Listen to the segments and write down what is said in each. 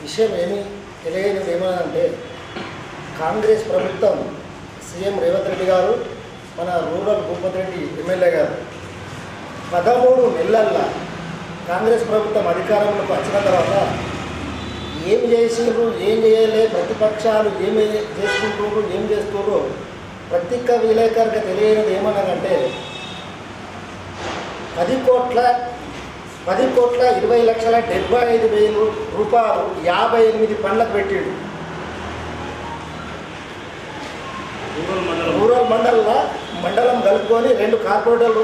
విషయం తెలియనిది ఏమనంటే కాంగ్రెస్ ప్రభుత్వం సీఎం రేవంత్ రెడ్డి గారు మన రూరల్ భూపతి రెడ్డి ఎమ్మెల్యే గారు 13 నెలల్లో కాంగ్రెస్ ప్రభుత్వం అధికారంలోకి వచ్చిన తర్వాత ఏం చేసిండ్రు ఏం చేయలే ప్రతిపక్షాలు ఏమి చేసుకుంటున్నారు ఏం చేస్తున్నారు ప్రత్యేక విలేకరులకు తెలియనిది ఏమన్నారంటే 10,20,75,000 రూపాయలు 58 పనులకు పెట్టిండు. రూరల్ మండలం కలుపుకొని 2 కార్పొరేటర్లు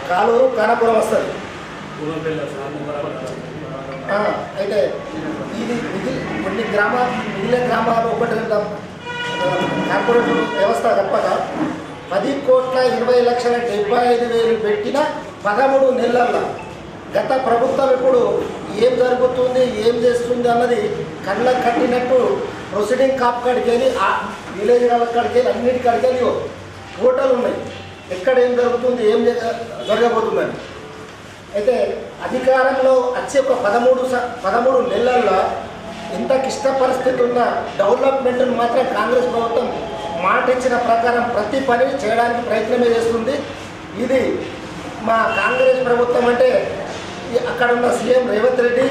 కాలూరు కానాపురం వస్తుంది. అయితే ఇది మిగిలిన గ్రామాలు 1-2 కార్పొరేటర్ వ్యవస్థ తప్పక 10,20,75,000 పెట్టిన 13 నెలల్లో గత ప్రభుత్వం ఇప్పుడు ఏం జరుగుతుంది ఏం చేస్తుంది అన్నది కళ్ళకు కట్టినట్టు ప్రొసీడింగ్ కాప్ కాడికి వెళ్ళి ఆ విలేజ్ కాడికి వెళ్ళి అన్నిటికాడికి వెళ్ళి ఫోటోలు ఉన్నాయి ఎక్కడ ఏం జరుగుతుంది ఏం జరగబోతుందని. అయితే అధికారంలో వచ్చే ఒక 13 నెలల్లో ఇంత క్లిష్ట పరిస్థితి ఉన్న డెవలప్మెంట్ను మాత్రం కాంగ్రెస్ ప్రభుత్వం మాట ఇచ్చిన ప్రకారం ప్రతి పని చేయడానికి ప్రయత్నమే చేస్తుంది. ఇది మా కాంగ్రెస్ ప్రభుత్వం అంటే అక్కడ ఉన్న సీఎం రేవంత్ రెడ్డి,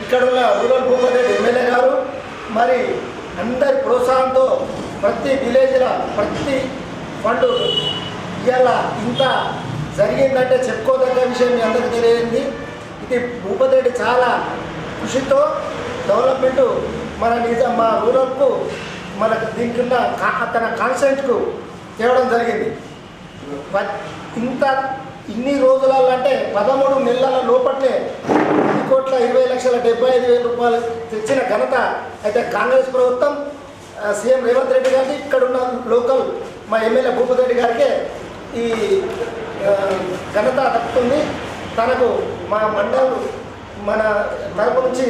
ఇక్కడ ఉన్న రూరల్ భూపతి రెడ్డి ఎమ్మెల్యే గారు, మరి అందరి ప్రోత్సాహంతో ప్రతి విలేజ్లో ప్రతి ఫండ్ ఇవాళ ఇంత జరిగిందంటే చెప్పుకోదగ్గ విషయం మీ అందరికీ తెలియంది. ఇది భూపతి రెడ్డి చాలా కృషితో డెవలప్మెంటు మా రూరల్కు మనకు దీనికి ఉన్న తన కాన్సెంట్కు తేవడం జరిగింది. ఇన్ని రోజులలో అంటే 13 నెలల లోపట్లే 10,20,75,000 రూపాయలు తెచ్చిన ఘనత అయితే కాంగ్రెస్ ప్రభుత్వం సీఎం రేవంత్ రెడ్డి గారికి, ఇక్కడున్న లోకల్ మా ఎమ్మెల్యే భూపతి రెడ్డి గారికే ఈ ఘనత దక్కుతుంది. తనకు మా మండల్ మన తరపు నుంచి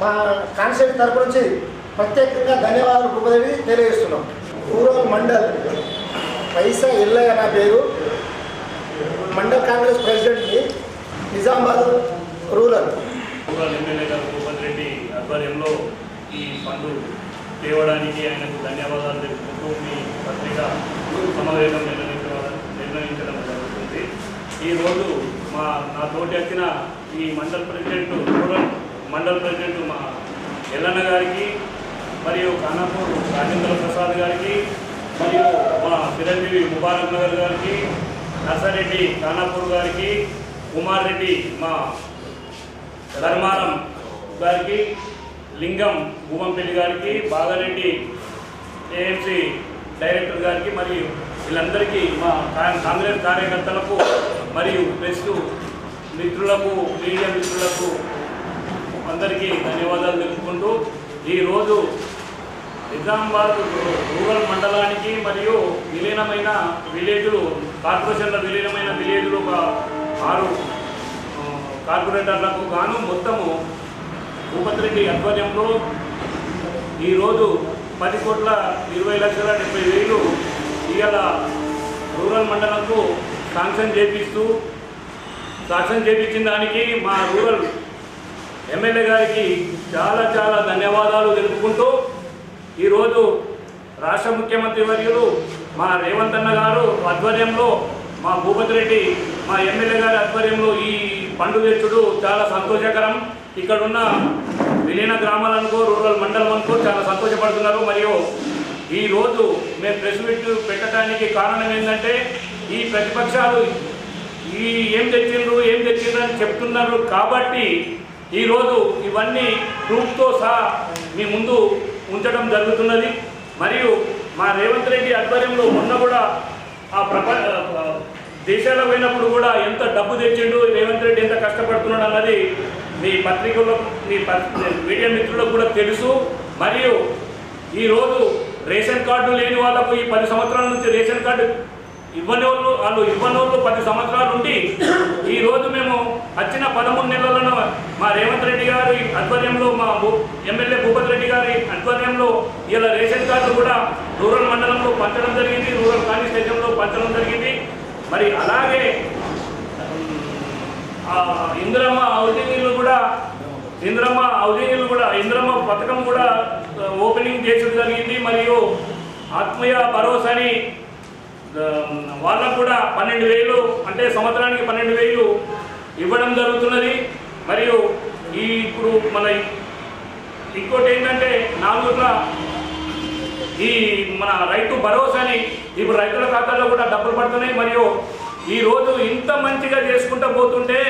మా కాన్స్టిట్యూన్సీ తరపు నుంచి ప్రత్యేకంగా ధన్యవాదాలు భూపతి రెడ్డి తెలియజేస్తున్నాం. రూరల్ మండల్ పైసా ఎల్లయ్య నా పేరు, మండల్ కాంగ్రెస్ ప్రెసిడెంట్ని, నిజామాబాద్ రూరల్ ఎమ్మెల్యే గారు భూపతి రెడ్డి ఆధ్వర్యంలో ఈ ఫండ్ తేవడానికి ఆయనకు ధన్యవాదాలు తెలుపుకుంటూ మీ పత్రిక సమావేశం నిర్ణయించడం జరుగుతుంది. ఈరోజు నా తోటి వచ్చిన ఈ రూరల్ మండల్ ప్రెసిడెంట్ మా ఎల్లన్న గారికి, మరియు ఖానాపూర్ రాజేంద్ర ప్రసాద్ గారికి, మరియు మా చిరంజీవి ముబారక్ నగర్ గారికి, నర్సారెడ్డి ఖానాపూర్ గారికి, కుమార్ రెడ్డి మా ధర్మారం గారికి, లింగం భూమంపల్లి గారికి, బాగారెడ్డి ఏఎంసీ డైరెక్టర్ గారికి, మరియు వీళ్ళందరికీ మా కాంగ్రెస్ కార్యకర్తలకు మరియు ప్రెస్ మిత్రులకు, మీడియా మిత్రులకు అందరికీ ధన్యవాదాలు తెలుపుకుంటూ ఈరోజు నిజామాబాద్ రూరల్ మండలానికి మరియు విలీనమైన విలేజ్లు కార్పొరేషన్ల విలీనమైన విలేజ్లు ఒక 6 కార్పొరేటర్లకు గాను మొత్తము భూపతి రెడ్డి ఆధ్వర్యంలో ఈరోజు 10,20,70,000 ఇవాళ రూరల్ మండలంకు శాంక్షన్ చేయించిన దానికి మా రూరల్ ఎమ్మెల్యే గారికి చాలా చాలా ధన్యవాదాలు తెలుపుకుంటూ ఈరోజు రాష్ట్ర ముఖ్యమంత్రి వర్యులు మా రేవంత్ అన్న గారు ఆధ్వర్యంలో మా భూపతి రెడ్డి మా ఎమ్మెల్యే గారి ఆధ్వర్యంలో ఈ పండుగ తెచ్చుడు చాలా సంతోషకరం. ఇక్కడున్న విలీన గ్రామాలనుకో రూరల్ మండలం అనుకో చాలా సంతోషపడుతున్నారు. మరియు ఈరోజు మేము ప్రెస్ మీట్ పెట్టడానికి కారణం ఏంటంటే ఈ ప్రతిపక్షాలు ఏం తెచ్చిండ్రు అని చెప్తున్నారు కాబట్టి ఈరోజు ఇవన్నీ ప్రూఫ్తో సహా మీ ముందు ఉంచడం జరుగుతున్నది. మరియు మా రేవంత్ రెడ్డి ఆధ్వర్యంలో మొన్న కూడా ఆ దేశాలకు పోయినప్పుడు కూడా ఎంత డబ్బు తెచ్చిండు, రేవంత్ రెడ్డి ఎంత కష్టపడుతున్నాడు అన్నది మీ పత్రికల్లో మీడియా మిత్రులకు కూడా తెలుసు. మరియు ఈరోజు రేషన్ కార్డు లేని వాళ్ళకు ఈ 10 సంవత్సరాల నుంచి రేషన్ కార్డు ఇవ్వని వాళ్ళు 10 సంవత్సరాలు ఉండి ఈరోజు మేము వచ్చిన 13 నెలలను మా రేవంత్ రెడ్డి గారి ఆధ్వర్యంలో మా ఎమ్మెల్యే భూపతి రెడ్డి గారి ఆధ్వర్యంలో ఇలా రేషన్ కార్డు కూడా రూరల్ మండలంలో పంచడం జరిగింది, రూరల్ కాన్స్టిట్యూషన్లో పంచడం జరిగింది. మరి అలాగే ఇందిరమ్మ హౌసింగ్ ఇల్లు కూడా ఇంద్రమ్మ హౌసింగ్ కూడా ఇంద్రమ్మ పథకం కూడా ఓపెనింగ్ చేయడం జరిగింది. మరియు ఆత్మీయ భరోసాని వాళ్ళకు కూడా 12,000 అంటే సంవత్సరానికి 12,000 ఇవ్వడం జరుగుతున్నది. మరియు ఇప్పుడు మన ఇంకోటి ఏంటంటే నాలుగులో ఈ మన రైతు భరోసాని ఇప్పుడు రైతుల ఖాతాల్లో కూడా డబ్బులు పడుతున్నాయి. మరియు ఈరోజు ఇంత మంచిగా చేసుకుంటూ పోతుంటే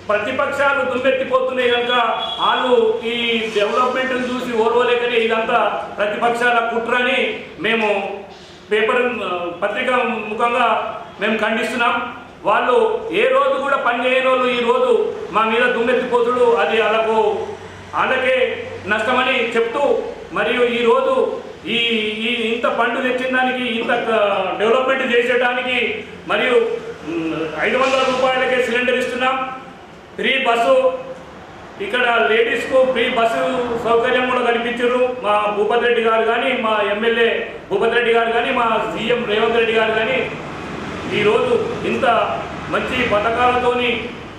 ప్రతిపక్షాలు దుమ్మెత్తిపోతున్నాయి కనుక వాళ్ళు ఈ డెవలప్మెంట్ని చూసి ఓర్వలేకనే ఇదంతా ప్రతిపక్షాల కుట్రని మేము పత్రికా ముఖంగా మేము ఖండిస్తున్నాం. వాళ్ళు ఏ రోజు కూడా పనిచేయని వాళ్ళు ఈరోజు మా మీద దుమ్మెత్తిపోతుడు అది వాళ్ళకే నష్టమని చెప్తూ మరియు ఈరోజు ఈ ఇంత ఫండ్ తెచ్చిన దానికి ఇంత డెవలప్మెంట్ చేసేటానికి మరియు 500 రూపాయలకే సిలిండర్ ఇస్తున్నాం. ఫ్రీ బస్సు ఇక్కడ లేడీస్కు ఫ్రీ బస్సు సౌకర్యం కూడా కల్పించారు మా భూపతి రెడ్డి గారు కానీ మా ఎమ్మెల్యే భూపతి రెడ్డి గారు కానీ మా సీఎం రేవంత్ రెడ్డి గారు కానీ ఈరోజు ఇంత మంచి పథకాలతోని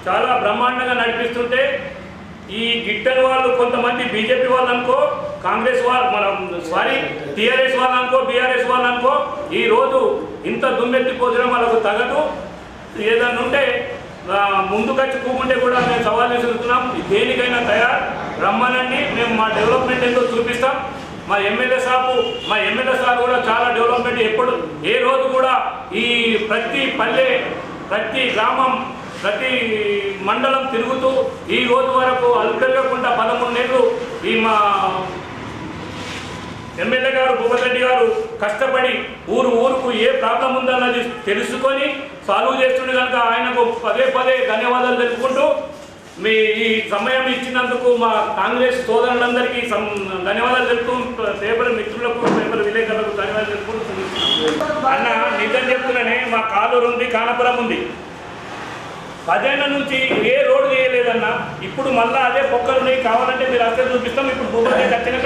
చాలా బ్రహ్మాండంగా నడిపిస్తుంటే ఈ గిట్టని వాళ్ళు కొంతమంది బీజేపీ వాళ్ళు అనుకో కాంగ్రెస్ వాళ్ళు టీఆర్ఎస్ వాళ్ళు అనుకో బీఆర్ఎస్ వాళ్ళు అనుకో ఈరోజు ఇంత దుమ్మెత్తిపోతడం వాళ్ళకు తగదు. ఏదన్నా ఉంటే ముందుకొచ్చి కూకుంటే కూడా మేము సవాల్ విసురుతున్నాం. దేనికైనా తయారు రమ్మనండి, మేము మా డెవలప్మెంట్ ఏంటో చూపిస్తాం. మా ఎమ్మెల్యే సార్ కూడా చాలా డెవలప్మెంట్ ఎప్పుడు ఏ రోజు కూడా ఈ ప్రతి పల్లె ప్రతి గ్రామం ప్రతి మండలం తిరుగుతూ ఈ రోజు వరకు అల్పెరగకుండా 13 నెలలు ఈ మా ఎమ్మెల్యే గారు భూపతి రెడ్డి గారు కష్టపడి ఊరుకు ఏ ప్రాబ్లం ఉందన్నది తెలుసుకొని సాల్వ్ చేస్తుండే కనుక ఆయనకు పదే ధన్యవాదాలు తెలుపుకుంటూ మీ ఈ సమయం ఇచ్చినందుకు మా కాంగ్రెస్ సోదరులందరికీ ధన్యవాదాలు తెలుపుతూ పేపర్ మిత్రులకు పేపర్ విలేకరులకు ధన్యవాదాలు తెలుపుకుంటూ అన్న నిజం చెప్తున్నానే మా కాలూరు ఉంది కానపురం ఉంది 10 ఏళ్ల నుంచి ఏ రోడ్డు చేయలేదన్న. ఇప్పుడు మళ్ళీ అదే పొక్కలు కావాలంటే మీరు అక్కడ చూపిస్తాం. ఇప్పుడు భూపతి వచ్చిన